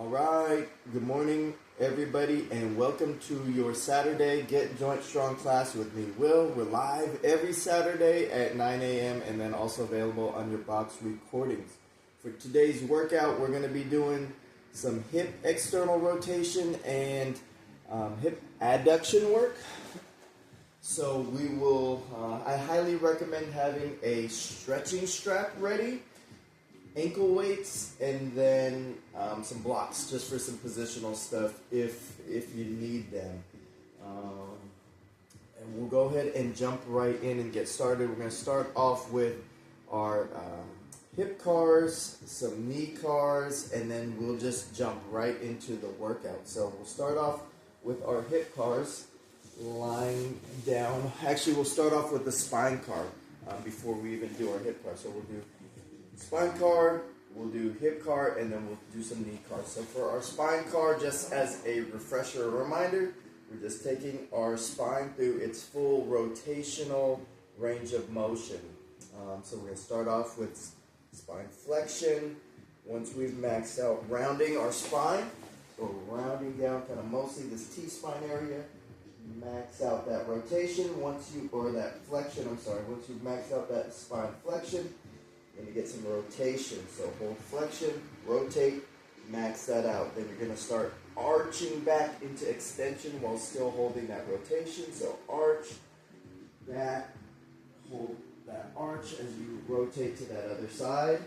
All right, good morning, everybody, and welcome to your Saturday Get Joint Strong class with me, Will. We're live every Saturday at 9 a.m. and then also available on your box recordings. For today's workout, we're going to be doing some hip external rotation and hip adduction work. So we will, I highly recommend having a stretching strap ready, ankle weights, and then some blocks just for some positional stuff if you need them. And we'll go ahead and jump right in and get started. We're going to start off with our hip cars, some knee cars, and then we'll just jump right into the workout. So we'll start off with our hip cars, lying down. Actually, we'll start off with the spine car before we even do our hip car. So we'll do spine car, we'll do hip car, and then we'll do some knee cars. So for our spine car, just as a refresher, a reminder, we're just taking our spine through its full rotational range of motion. So we're going to start off with spine flexion. Once we've maxed out rounding our spine, so rounding down kind of mostly this T-spine area, max out that rotation once you've maxed out that spine flexion, and you get some rotation. So hold flexion, rotate, max that out. Then you're going to start arching back into extension while still holding that rotation. So arch, back, hold that arch as you rotate to that other side.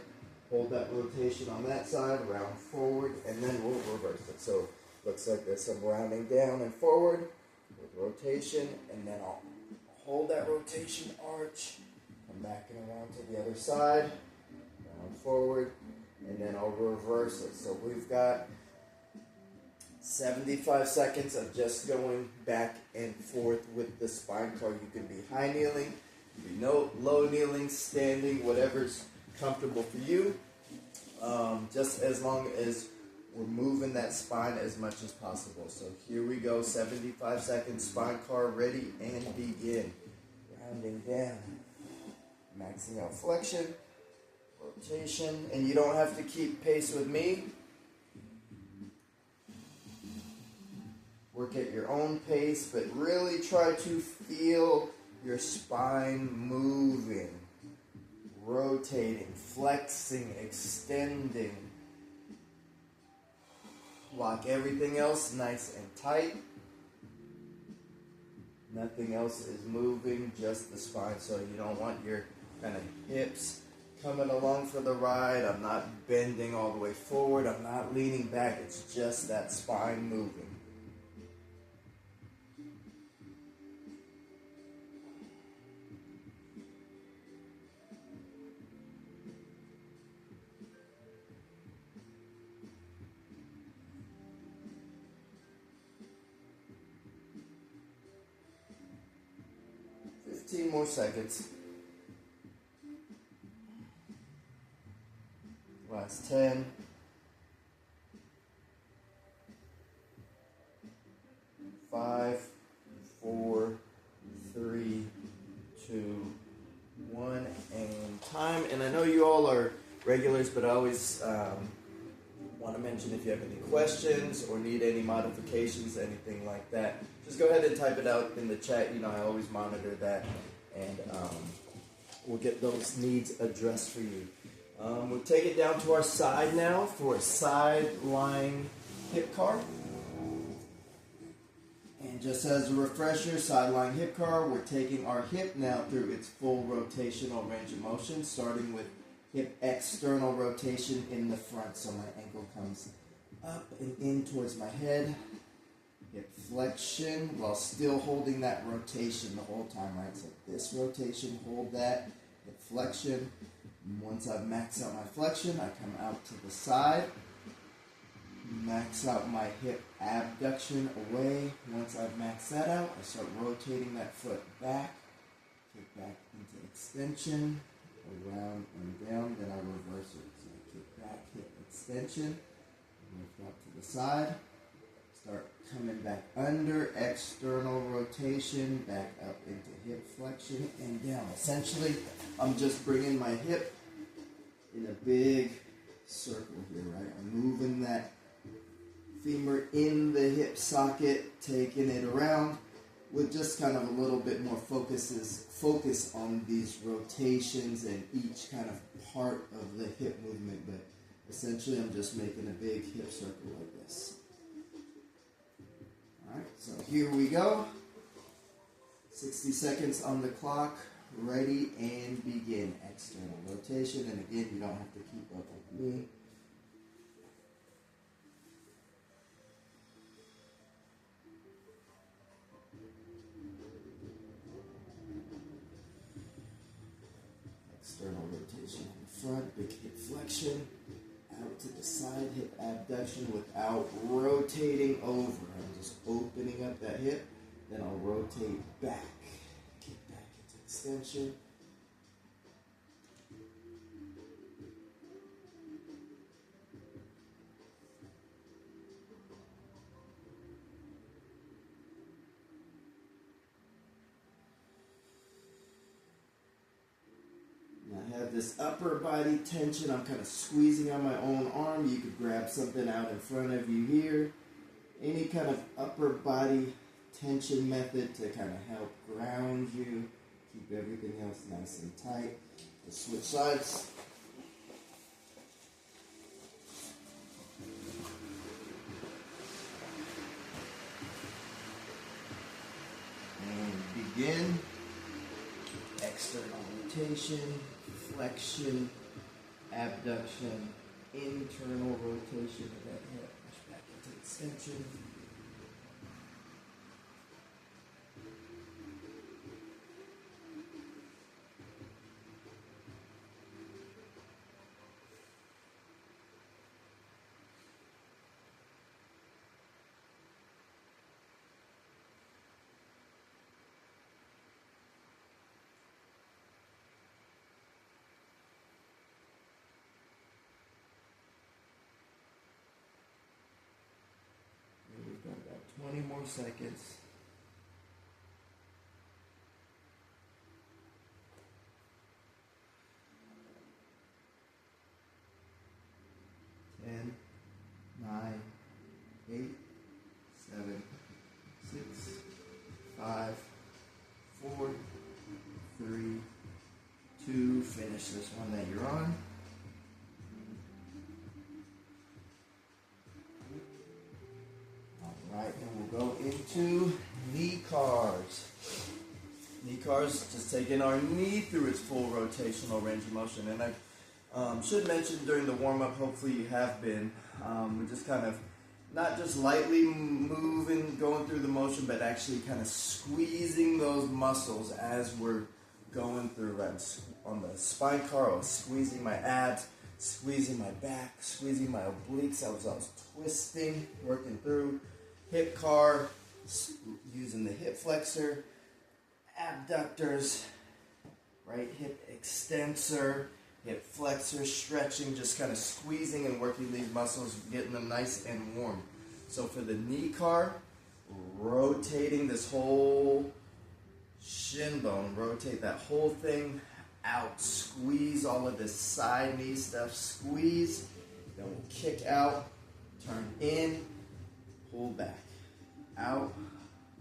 Hold that rotation on that side, round forward, and then we'll reverse it. So looks like there's some rounding down and forward with rotation, and then I'll hold that rotation, arch, come back and around to the other side, round forward, and then I'll reverse it. So we've got 75 seconds of just going back and forth with the spine car. You can be high kneeling, you can be low kneeling, standing, whatever's comfortable for you, just as long as we're moving that spine as much as possible. So here we go, 75 seconds, spine car ready and begin. Rounding down, maxing out flexion, rotation, and you don't have to keep pace with me. Work at your own pace, but really try to feel your spine moving, rotating, flexing, extending. Lock everything else nice and tight. Nothing else is moving, just the spine. So you don't want your kind of hips coming along for the ride. I'm not bending all the way forward. I'm not leaning back. It's just that spine moving. More seconds. Last 10. 5, 4, 3, 2, 1, and time. And I know you all are regulars, but I always want to mention if you have any questions or need any modifications, anything like that, just go ahead and type it out in the chat. You know, I always monitor that, and we'll get those needs addressed for you. We'll take it down to our side now for a side lying hip car. And just as a refresher, side lying hip car, we're taking our hip now through its full rotational range of motion, starting with hip external rotation in the front. So my ankle comes up and in towards my head. Hip flexion while still holding that rotation the whole time, right? So this rotation, hold that, hip flexion. And once I've maxed out my flexion, I come out to the side, max out my hip abduction away. Once I've maxed that out, I start rotating that foot back, kick back into extension, around and down, then I reverse it. So I kick back, hip extension, move out to the side. Start coming back under, external rotation, back up into hip flexion and down. Essentially, I'm just bringing my hip in a big circle here, right? I'm moving that femur in the hip socket, taking it around with just kind of a little bit more focus on these rotations and each kind of part of the hip movement, but essentially I'm just making a big hip circle like this. Alright, so here we go. 60 seconds on the clock. Ready and begin. External rotation, and again, you don't have to keep up with me. External rotation on the front, big hip flexion, out to the side, hip abduction without rotating over. I'm just opening up that hip, then I'll rotate back. Get back into extension. I have this upper body tension. I'm kind of squeezing on my own arm. You could grab something out in front of you here. Any kind of upper body tension method to kind of help ground you. Keep everything else nice and tight. Let's switch sides. And begin. External rotation, flexion, abduction, internal rotation of that hip. Push back into extension. We've got about 20 more seconds. Ten, 9, 8, 7, 6, 5, 4, 3, 2. Finish this one that you're on. Alright, and we'll go into knee cars. Knee cars, just taking our knee through its full rotational range of motion. And I should mention during the warm-up, hopefully you have been, we're just kind of not just lightly moving, going through the motion, but actually kind of squeezing those muscles as we're going through. Right? On the spine car, I was squeezing my abs, squeezing my back, squeezing my obliques. I was twisting, working through. Hip car, using the hip flexor, abductors, right hip extensor, hip flexor, stretching, just kind of squeezing and working these muscles, getting them nice and warm. So for the knee car, rotating this whole shin bone, rotate that whole thing out, squeeze all of this side knee stuff, squeeze, then we'll kick out, turn in, pull back, out,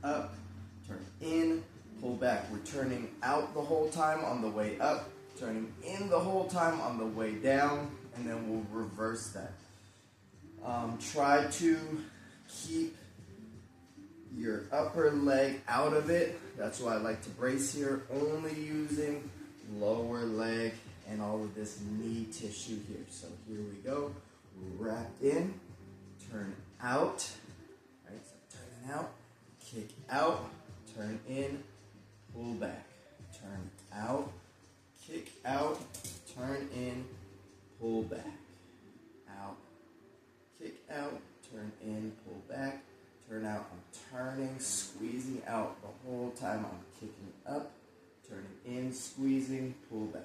up, turn in, pull back. We're turning out the whole time on the way up, turning in the whole time on the way down, and then we'll reverse that. Try to keep your upper leg out of it. That's why I like to brace here, only using lower leg and all of this knee tissue here. So here we go, wrapped in, turn out, right, so turning out, kick out, turn in, pull back, turn out, kick out, turn in, pull back, out, kick out, turn in, pull back, turn out. I'm turning, squeezing out the whole time. I'm kicking up, turning in, squeezing, pull back.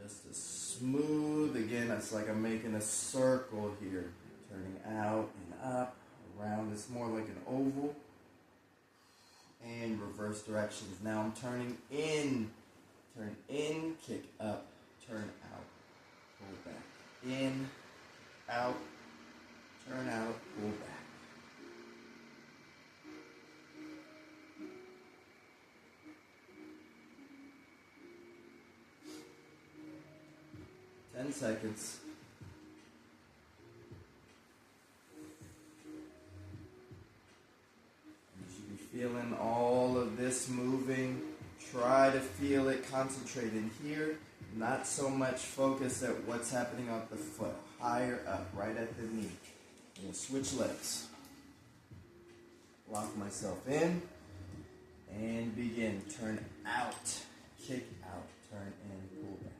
Just a smooth, again, it's like I'm making a circle here. Turning out and up, around. It's more like an oval. And reverse directions. Now I'm turn in, kick up, turn out, pull back. in, out, turn out, pull back. Ten seconds. You should be feeling all of this moving. Try to feel it, concentrate in here. Not so much focus at what's happening at the foot. Higher up, right at the knee. I'm going to switch legs. Lock myself in. And begin. Turn out. Kick out. Turn in. Pull back.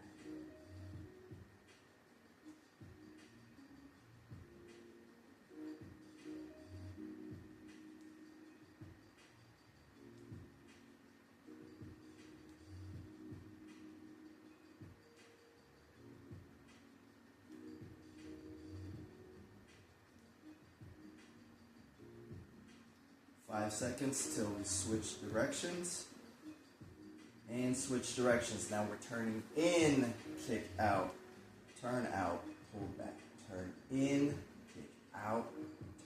5 seconds till we switch directions. And switch directions. Now we're turning in, kick out, turn out, pull back. Turn in, kick out,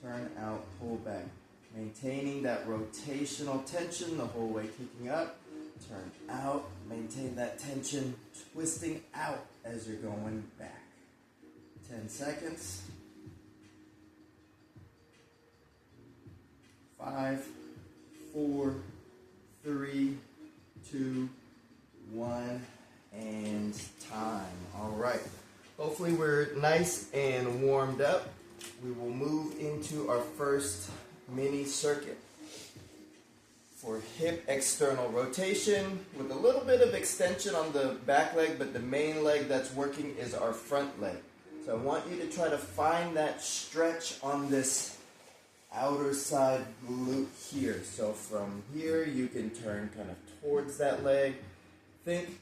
turn out, pull back. Maintaining that rotational tension the whole way kicking up. Turn out, maintain that tension, twisting out as you're going back. 10 seconds. 5, 4, 3, 2, 1, and time. All right. Hopefully we're nice and warmed up. We will move into our first mini circuit for hip external rotation with a little bit of extension on the back leg, but the main leg that's working is our front leg. So I want you to try to find that stretch on this outer side glute here. So from here you can turn kind of towards that leg. Think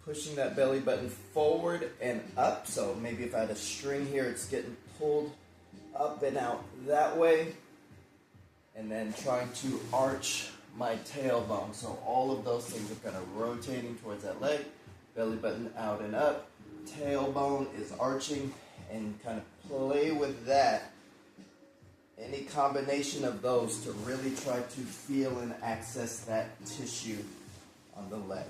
pushing that belly button forward and up. So maybe if I had a string here, it's getting pulled up and out that way. And then trying to arch my tailbone. So all of those things are kind of rotating towards that leg. Belly button out and up. Tailbone is arching, and kind of play with that. Any combination of those to really try to feel and access that tissue on the leg.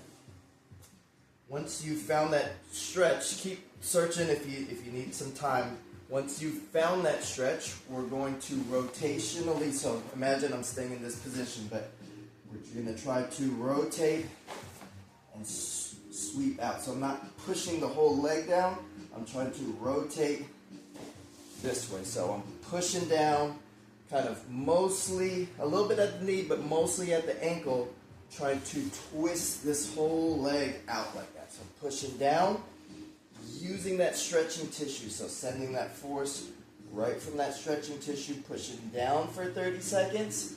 Once you've found that stretch, keep searching if you need some time. Once you've found that stretch, we're going to rotationally, so imagine I'm staying in this position, but we're going to try to rotate and sweep out. So I'm not pushing the whole leg down, I'm trying to rotate this way. So I'm pushing down, kind of mostly, a little bit at the knee, but mostly at the ankle, trying to twist this whole leg out like that. So I'm pushing down, using that stretching tissue, so sending that force right from that stretching tissue, pushing down for 30 seconds.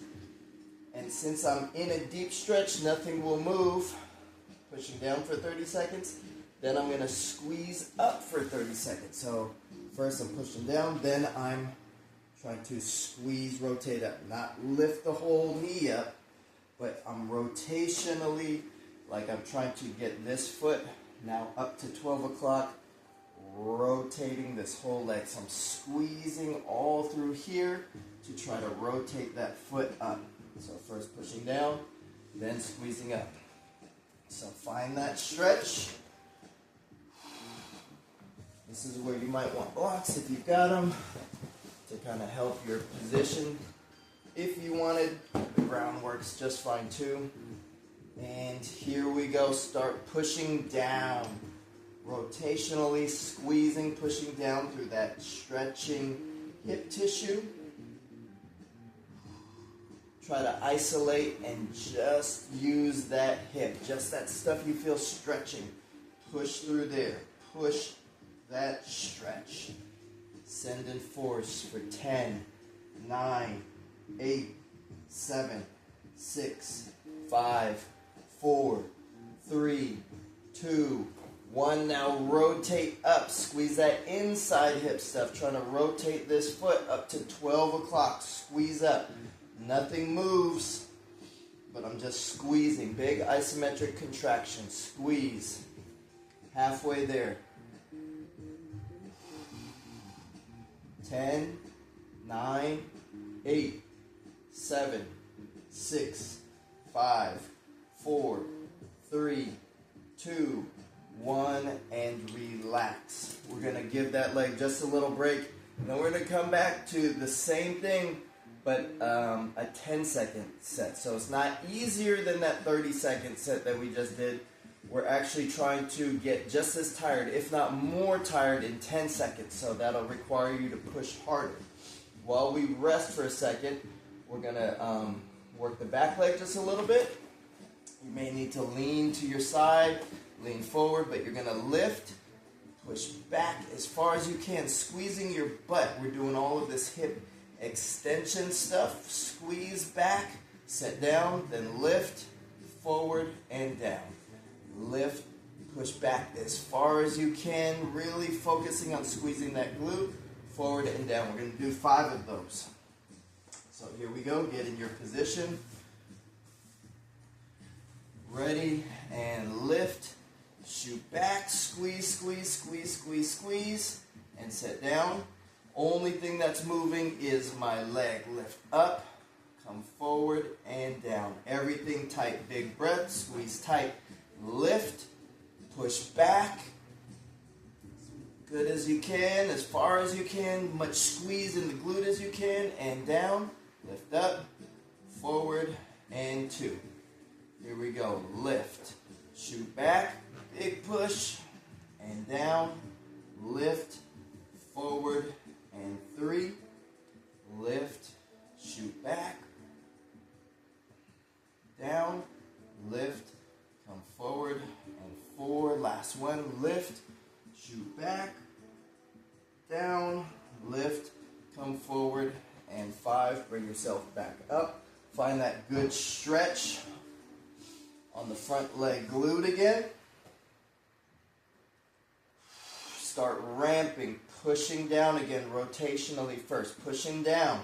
And since I'm in a deep stretch, nothing will move. Pushing down for 30 seconds. Then I'm going to squeeze up for 30 seconds. So first I'm pushing down, then I'm trying to squeeze, rotate up. Not lift the whole knee up, but I'm rotationally, like I'm trying to get this foot now up to 12 o'clock, rotating this whole leg. So I'm squeezing all through here to try to rotate that foot up. So first pushing down, then squeezing up. So find that stretch. This is where you might want blocks if you've got them to kind of help your position. If you wanted, the ground works just fine too. And here we go, start pushing down. Rotationally squeezing, pushing down through that stretching hip tissue. Try to isolate and just use that hip, just that stuff you feel stretching. Push through there, push that stretch. Send in force for 10, 9, 8, 7, 6, 5, 4, 3, 2, 1. Now rotate up. Squeeze that inside hip stuff. Trying to rotate this foot up to 12 o'clock. Squeeze up. Nothing moves, but I'm just squeezing. Big isometric contraction. Squeeze. Halfway there. 10, 9, 8, 7, 6, 5, 4, 3, 2, 1, and relax. We're going to give that leg just a little break. And then we're going to come back to the same thing, but a 10-second set. So it's not easier than that 30-second set that we just did. We're actually trying to get just as tired, if not more tired, in 10 seconds. So that'll require you to push harder. While we rest for a second, we're going to work the back leg just a little bit. You may need to lean to your side, lean forward, but you're going to lift, push back as far as you can, squeezing your butt. We're doing all of this hip extension stuff. Squeeze back, set down, then lift, forward, and down. Lift, push back as far as you can, really focusing on squeezing that glute, forward and down. We're going to do 5 of those. So here we go. Get in your position. Ready, and lift, shoot back, squeeze, squeeze, squeeze, squeeze, squeeze, and set down. Only thing that's moving is my leg. Lift up, come forward, and down. Everything tight. Big breath, squeeze tight. Lift, push back, as good as you can, as far as you can, much squeeze in the glute as you can, and down. Lift up, forward, and 2. Here we go. Lift, shoot back, big push, and down. Lift, forward, and 3. Lift, shoot back, down, lift, come forward, and 4. Last one. Lift, shoot back, down, lift, come forward, and 5. Bring yourself back up. Find that good stretch on the front leg glute again. Start ramping, pushing down again, rotationally first. Pushing down.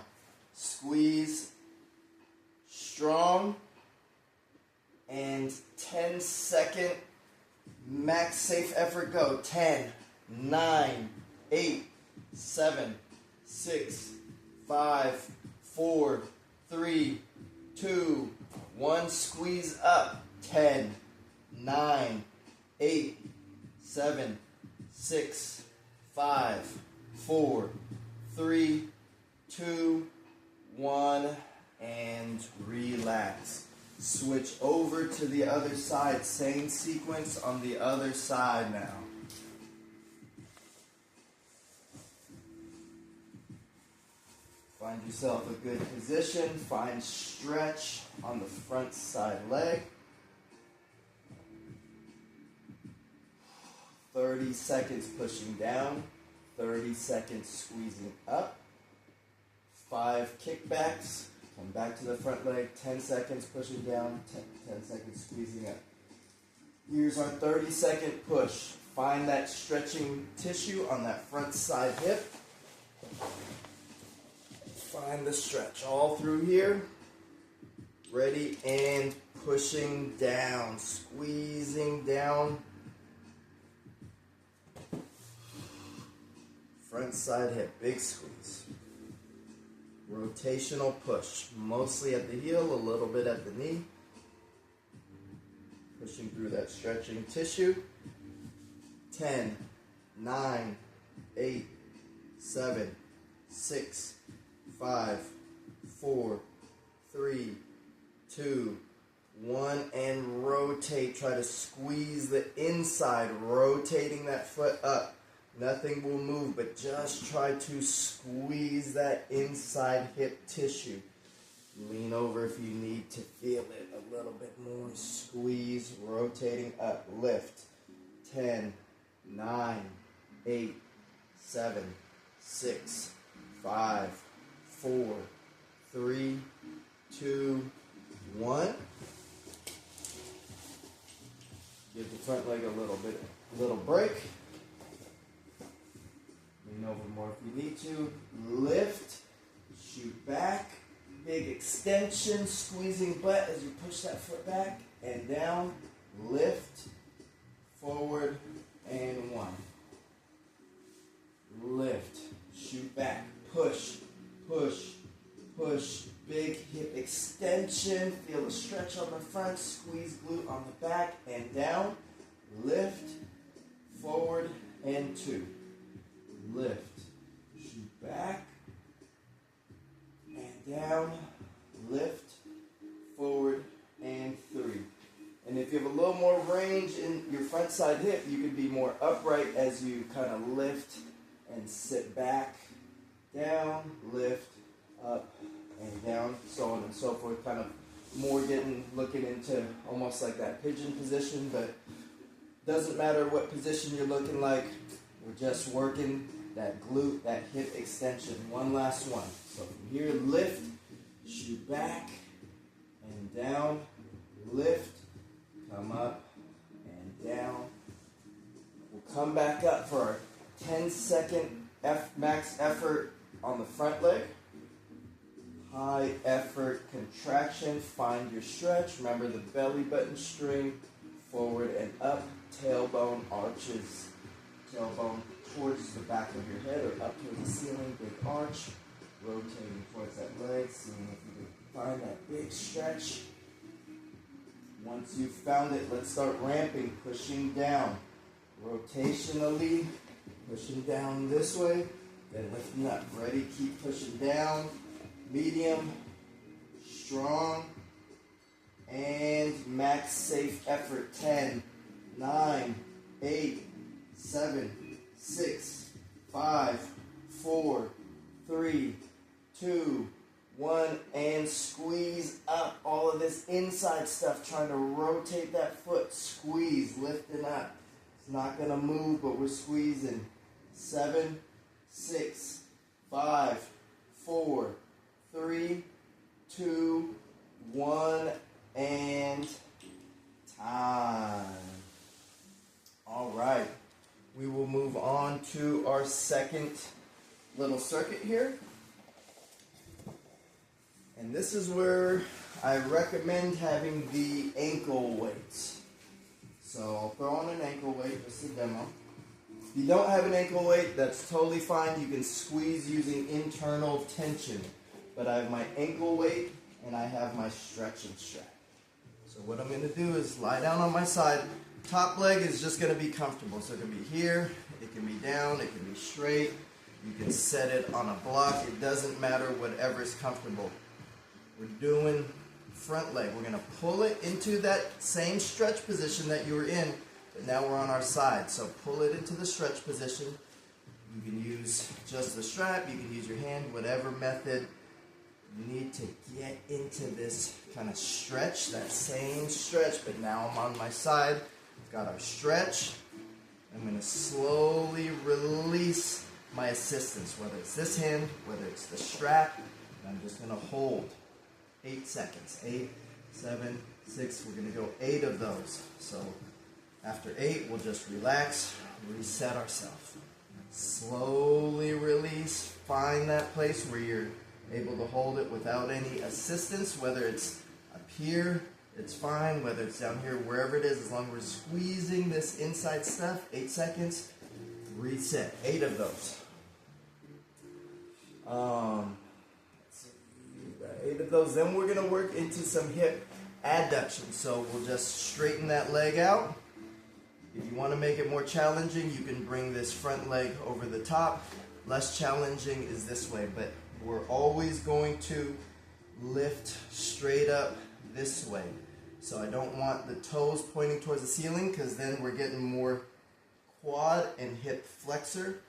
Squeeze. Strong. And 10-second max safe effort go. 10, 9, 8, 7, 6, 5, 4, 3, 2, 1. Squeeze up. 10, 9, 8, 7, 6, 5, 4, 3, 2, 1, and relax. Switch over to the other side. Same sequence on the other side now. Find yourself a good position. Find stretch on the front side leg. 30 seconds pushing down. 30 seconds squeezing up. 5 kickbacks. Come back to the front leg, 10 seconds pushing down, 10 seconds squeezing up. Here's our 30-second push. Find that stretching tissue on that front side hip. Find the stretch all through here. Ready, and pushing down, squeezing down. Front side hip, big squeeze. Rotational push, mostly at the heel, a little bit at the knee. Pushing through that stretching tissue. 10, 9, 8, 7, 6, 5, 4, 3, 2, 1, and rotate. Try to squeeze the inside, rotating that foot up. Nothing will move, but just try to squeeze that inside hip tissue. Lean over if you need to feel it a little bit more. Squeeze, rotating up, lift. 10, 9, 8, 7, 6, 5, 4, 3, 2, 1. Give the front leg a little break. Lean over more if you need to. Lift, shoot back, big extension, squeezing butt as you push that foot back and down. Lift, forward, and 1. Lift, shoot back, stretch on the front, squeeze glute on the back, and down. Lift, forward, and 2. Lift, shoot back, and down. Lift, forward, and 3. And if you have a little more range in your front side hip, you can be more upright as you kind of lift and sit back, down, lift, up, and down, so on and so forth. Kind of more looking into almost like that pigeon position, but doesn't matter what position you're looking like. We're just working that glute, that hip extension. One last one. So from here, lift, shoot back, and down, lift, come up, and down. We'll come back up for our 10-second max effort on the front leg. High effort contraction, find your stretch. Remember the belly button string, forward and up, tailbone arches. Tailbone towards the back of your head or up towards the ceiling, big arch. Rotating towards that leg, seeing if you can find that big stretch. Once you've found it, let's start ramping, pushing down. Rotationally, pushing down this way, then lifting up. Ready? Keep pushing down. Medium, strong, and max safe effort. 10, 9, 8, 7, 6, 5, 4, 3, 2, 1, and squeeze up. All of this inside stuff, trying to rotate that foot. Squeeze, lifting up. It's not going to move, but we're squeezing. 7, 6, 5, 4, 3, 2, 1, and time. All right. We will move on to our second little circuit here. And this is where I recommend having the ankle weights. So I'll throw on an ankle weight, just a demo. If you don't have an ankle weight, that's totally fine. You can squeeze using internal tension. But I have my ankle weight and I have my stretching strap. So what I'm going to do is lie down on my side. Top leg is just going to be comfortable. So it can be here, it can be down, it can be straight. You can set it on a block. It doesn't matter, whatever is comfortable. We're doing front leg. We're going to pull it into that same stretch position that you were in, but now we're on our side. So pull it into the stretch position. You can use just the strap, you can use your hand, whatever method. You need to get into this kind of stretch, that same stretch, but now I'm on my side. We've got our stretch. I'm going to slowly release my assistance, whether it's this hand, whether it's the strap, and I'm just going to hold 8 seconds. 8, 7, 6, we're going to go 8 of those. So after 8, we'll just relax, reset ourselves. Slowly release, find that place where you're able to hold it without any assistance, whether it's up here, it's fine, whether it's down here, wherever it is, as long as we're squeezing this inside stuff. 8 seconds, reset. 8 of those. 8 of those. Then we're going to work into some hip adduction. So we'll just straighten that leg out. If you want to make it more challenging, you can bring this front leg over the top. Less challenging is this way, but we're always going to lift straight up this way. So I don't want the toes pointing towards the ceiling, because then we're getting more quad and hip flexor.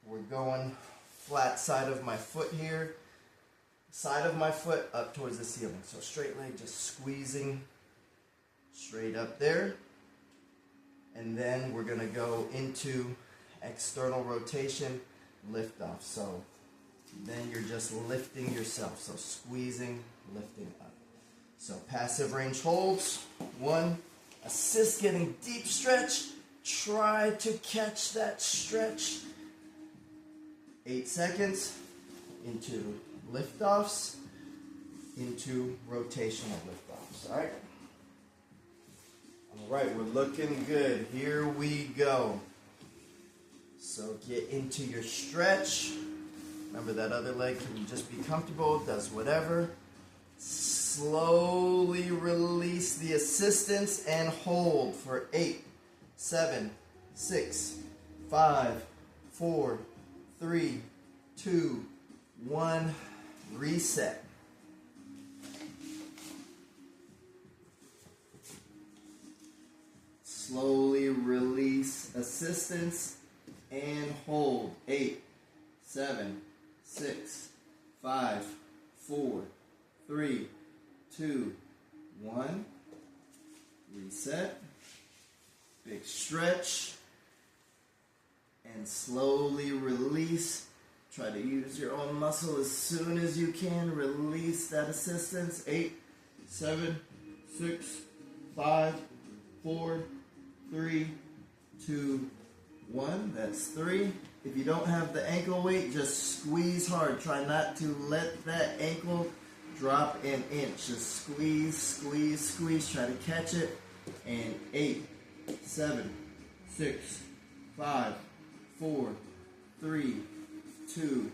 We're going flat side of my foot here, side of my foot up towards the ceiling. So straight leg, just squeezing straight up there. And then we're going to go into external rotation, lift off. So then you're just lifting yourself. So squeezing, lifting up. So passive range holds. 1, assist getting deep stretch. Try to catch that stretch. 8 seconds into lift-offs, into rotational lift-offs. All right? All right, we're looking good. Here we go. So get into your stretch. Remember, that other leg can just be comfortable, does whatever. slowly release the assistance and hold for 8, 7, 6, 5, 4, 3, 2, 1. Reset. Slowly release assistance and hold. 8, 7, 6, 5, 4, 3, 2, 1. Reset. Big stretch. And slowly release. Try to use your own muscle as soon as you can. Release that assistance. 8, 7, 6, 5, 4, 3, 2, 1. That's 3. If you don't have the ankle weight, just squeeze hard. Try not to let that ankle drop an inch. Just squeeze, squeeze, squeeze. Try to catch it. And 8, 7, 6, 5, 4, 3, 2,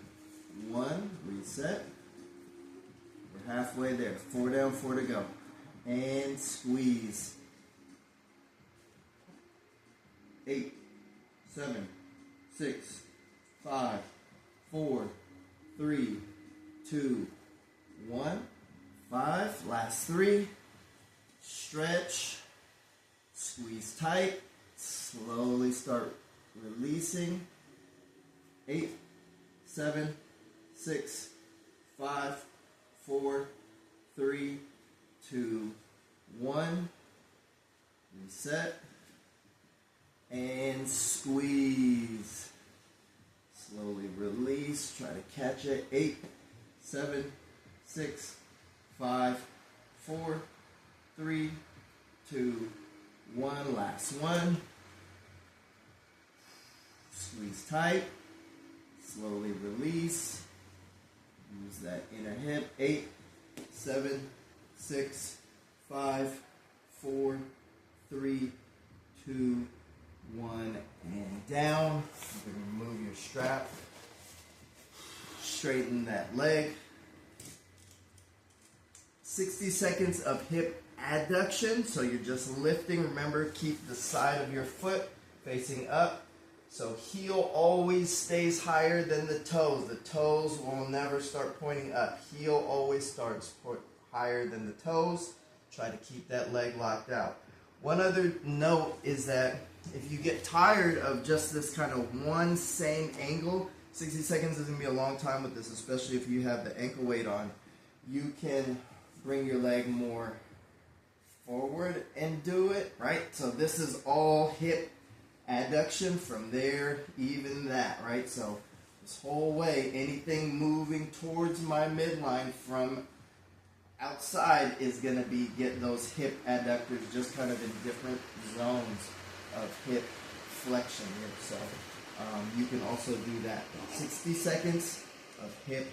1. Reset. We're halfway there. 4 down, 4 to go. And squeeze. 8, 7, 6, 5, 4, 3, 2, 1. 5. Last 3. Stretch. Squeeze tight. Slowly start releasing. 8, 7, 6, 5, 4, 3, 2, 1. Reset. And squeeze. Slowly release. Try to catch it. 8, 7, 6, 5, 4, 3, 2, 1. Last one. Squeeze tight. Slowly release. Use that inner hip. 8, 7, 6, 5, 4, 3, 2, 1. And down. You can remove your strap. Straighten that leg. 60 seconds of hip adduction. So you're just lifting. Remember, keep the side of your foot facing up. So heel always stays higher than the toes. The toes will never start pointing up. Heel always starts higher than the toes. Try to keep that leg locked out. One other note is that if you get tired of just this kind of one same angle, 60 seconds is going to be a long time with this, especially if you have the ankle weight on. You can bring your leg more forward and do it, right? So this is all hip adduction. From there, even that, right? So this whole way, anything moving towards my midline from outside is going to be get those hip adductors just kind of in different zones of hip flexion here. So you can also do that. 60 seconds of hip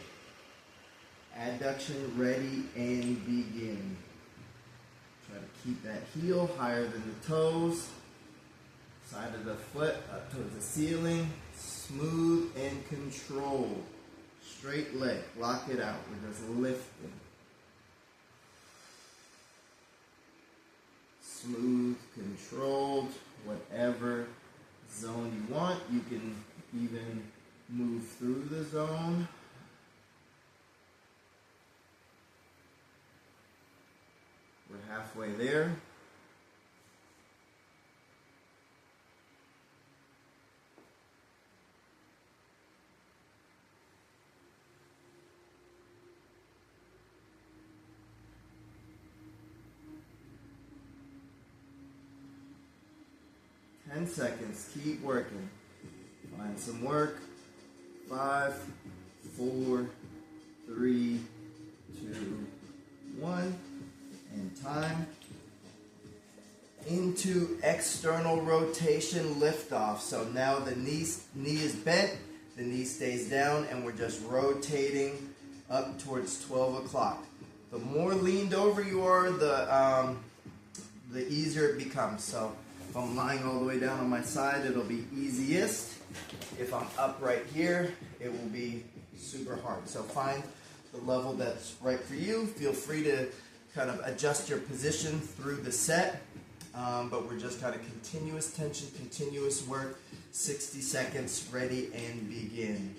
adduction. Ready and begin. Try to keep that heel higher than the toes. Side of the foot up towards the ceiling. Smooth and controlled. Straight leg. Lock it out. We're just lifting. Smooth, controlled, whatever zone you want. You can even move through the zone. We're halfway there. Seconds. Keep working. Find some work. 5, 4, 3, 2, 1. And time. Into external rotation liftoff. So now the knee is bent, the knee stays down, and we're just rotating up towards 12 o'clock. The more leaned over you are, the easier it becomes. So if I'm lying all the way down on my side, it'll be easiest. If I'm up right here, it will be super hard. So find the level that's right for you. Feel free to kind of adjust your position through the set, but we're just kind of continuous tension, continuous work. 60 seconds, ready and begin.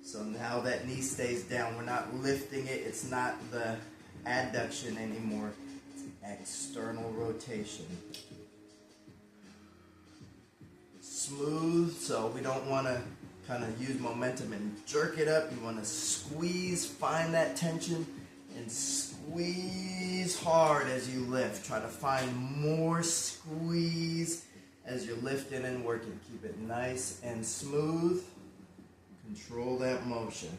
So now that knee stays down, we're not lifting it, it's not the adduction anymore, it's external rotation. Smooth, so we don't want to kind of use momentum and jerk it up. You want to squeeze, find that tension, and squeeze hard as you lift. Try to find more squeeze as you're lifting and working. Keep it nice and smooth. Control that motion.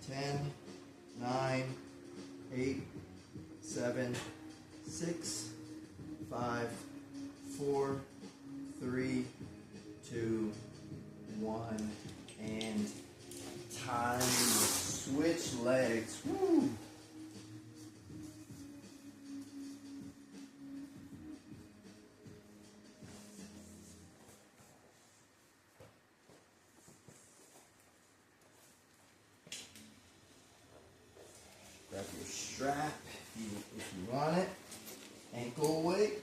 Ten, 9, 8, 7, 6, 5, 4, 3, 2, 1, and time. Switch legs. Woo! Grab your strap if you want it. Ankle weight.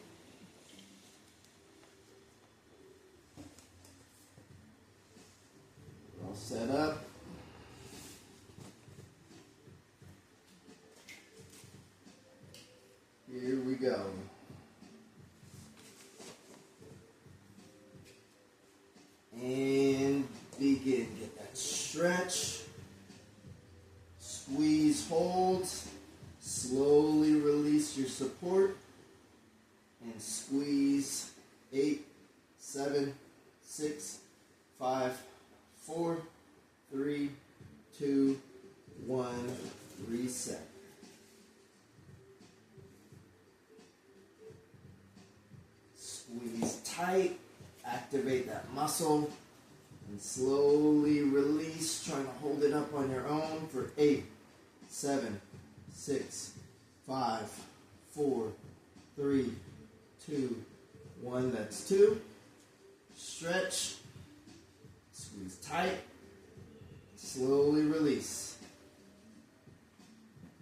We're all set up. Here we go. And begin. Get that stretch. Squeeze, hold, slowly release your support, and squeeze. 8, 7, 6, 5, 4, 3, 2, 1, reset. Squeeze tight, activate that muscle, and slowly release, trying to hold it up on your own for 8, 7, 6, 5, 4, 3, 2, 1. That's 2. Stretch. Squeeze tight. Slowly release.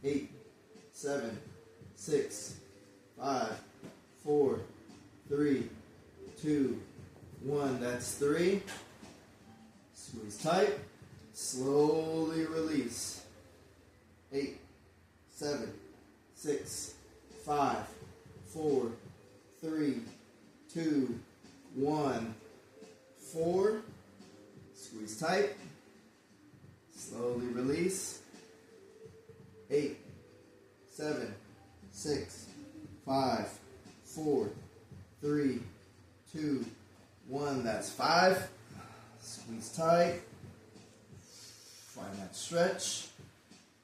8, 7, 6, 5, 4, 3, 2, 1. That's 3. Squeeze tight. Slowly release. 8, 7, 6, 5, 4, 3, 2, 1, 4. Squeeze tight. Slowly release. 8, 7, 6, 5, 4, 3, 2, 1. That's 5. Squeeze tight. Find that stretch.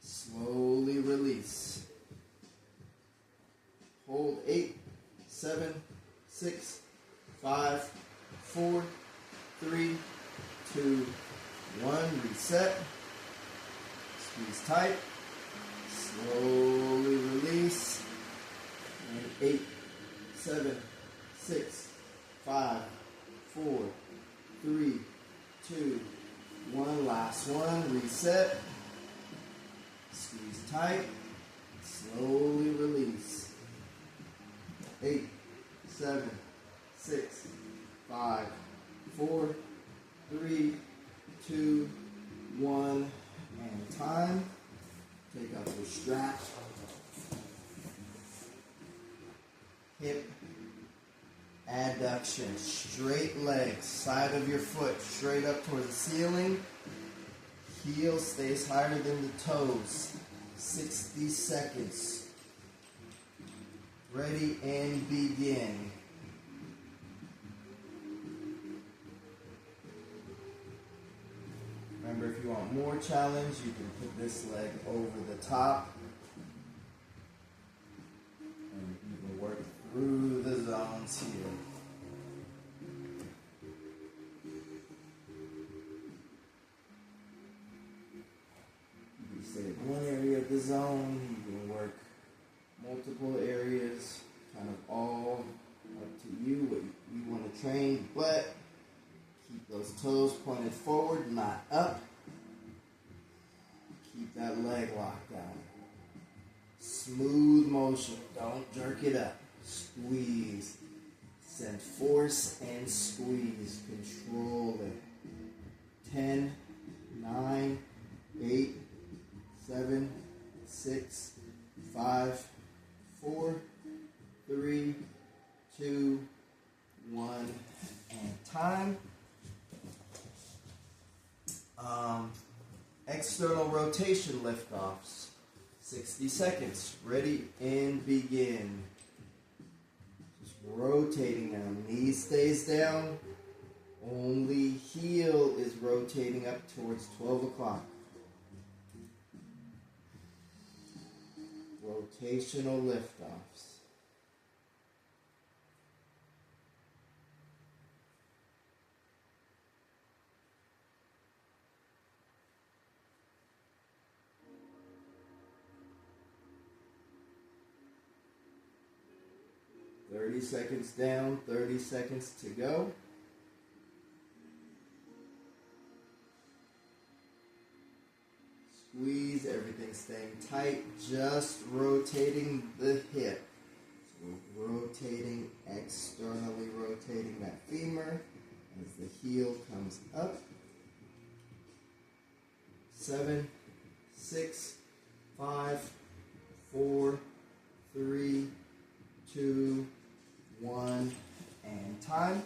Slowly release. Hold. 8, 7, 6, 5, 4, 3, 2, 1. Reset. Squeeze tight. Slowly release. And 8, 7, 6, 5, 4, 3, 2, 1. Last one. Reset. Squeeze tight. Slowly release. 8, 7, 6, 5, 4, 3, 2, 1. And time. Take out your strap. Hip adduction. Straight legs. Side of your foot straight up towards the ceiling. Heel stays higher than the toes. 60 seconds. Ready and begin. Remember, if you want more challenge, you can put this leg over the top. And you can work through the zones here. You stay in one area train your butt. Keep those toes pointed forward, not up. Keep that leg locked out. Smooth motion. Don't jerk it up. Squeeze. Send force and squeeze. Control it. 10, 9, 8, 7, 6, 5, 4, 3, 2, 1, and time. External rotation liftoffs. 60 seconds. Ready and begin. Just rotating now. Knee stays down. Only heel is rotating up towards 12 o'clock. Rotational liftoffs. Thirty seconds down, 30 seconds to go. Squeeze, everything staying tight, just rotating the hip. So we're rotating, externally rotating that femur as the heel comes up. 7, 6, 5, 4, 3, 2, 1, and time.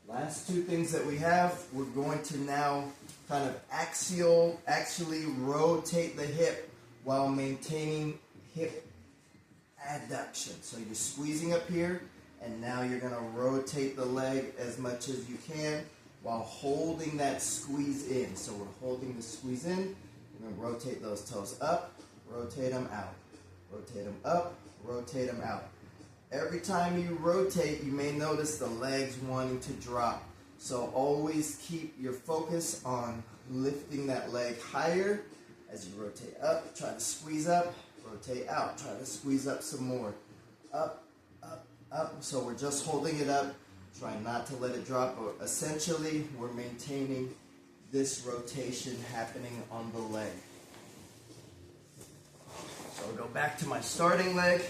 Last two things that we have, we're going to now kind of actually rotate the hip while maintaining hip adduction. So you're squeezing up here, and now you're going to rotate the leg as much as you can while holding that squeeze in. So we're holding the squeeze in. We're going to rotate those toes up, rotate them out. Rotate them up, rotate them out. Every time you rotate, you may notice the legs wanting to drop. So always keep your focus on lifting that leg higher. As you rotate up, try to squeeze up, rotate out, try to squeeze up some more. Up, up, up. So we're just holding it up, trying not to let it drop. But essentially, we're maintaining this rotation happening on the leg. So I'll go back to my starting leg.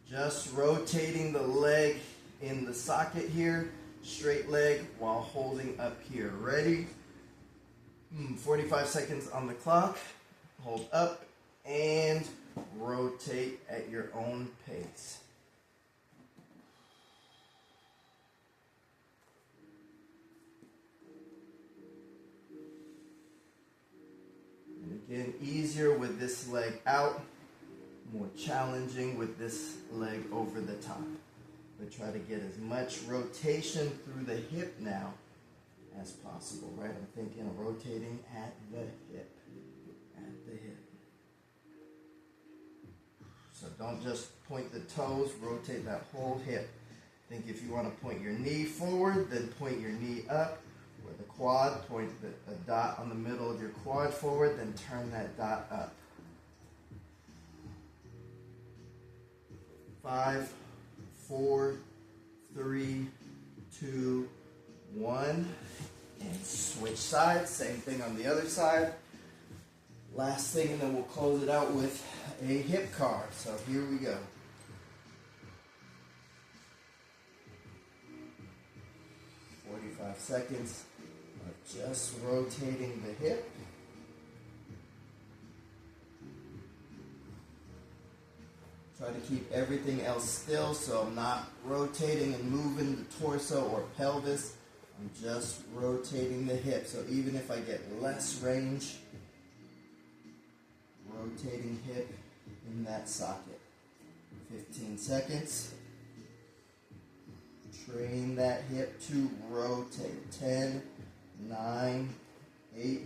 Just rotating the leg in the socket here. Straight leg while holding up here. Ready? 45 seconds on the clock. Hold up and rotate at your own pace. Again, easier with this leg out, more challenging with this leg over the top. But try to get as much rotation through the hip now as possible, right? I'm thinking of rotating at the hip, at the hip. So don't just point the toes, rotate that whole hip. Think if you want to point your knee forward, then point your knee up. Or the quad, point a dot on the middle of your quad forward, then turn that dot up. 5, 4, 3, 2, 1. And switch sides. Same thing on the other side. Last thing, and then we'll close it out with a hip car. So here we go. Seconds of just rotating the hip. Try to keep everything else still, so I'm not rotating and moving the torso or pelvis. I'm just rotating the hip. So even if I get less range, rotating hip in that socket. 15 seconds. Train that hip to rotate. 10, 9, 8,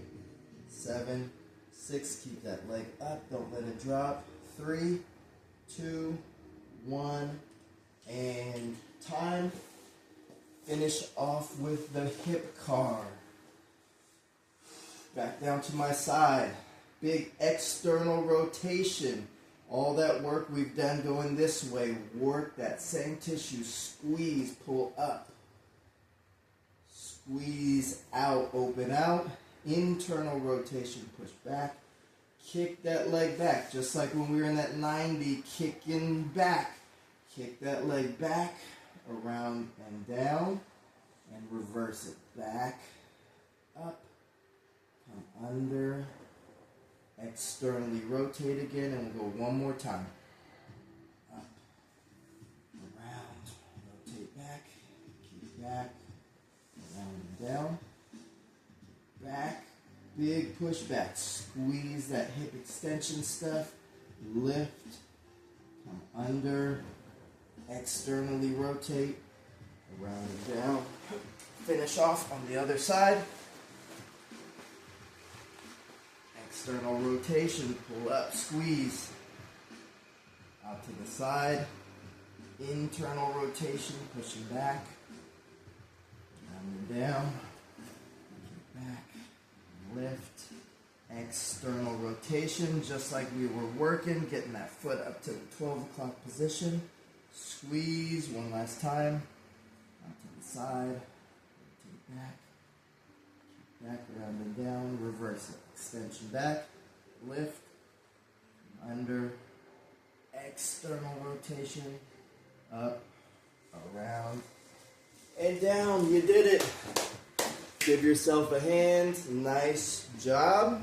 7, 6. Keep that leg up. Don't let it drop. 3, 2, 1, and time. Finish off with the hip car. Back down to my side. Big external rotation All that work we've done going this way, work that same tissue, squeeze, pull up, squeeze out, open out, internal rotation, push back, kick that leg back, just like when we were in that 90, kicking back, kick that leg back, around and down, and reverse it, back, up, come under, externally rotate again, and we'll go one more time. Up, around, rotate back, keep back, around and down, back, big push back, squeeze that hip extension stuff, lift, come under, externally rotate, around and down, finish off on the other side. External rotation, pull up, squeeze, out to the side, internal rotation, pushing back, round and down, back, lift, external rotation, just like we were working, getting that foot up to the 12 o'clock position, squeeze one last time, out to the side, rotate back, back, around and down, reverse it. Extension back, lift, under, external rotation, up, around, and down. You did it. Give yourself a hand. Nice job.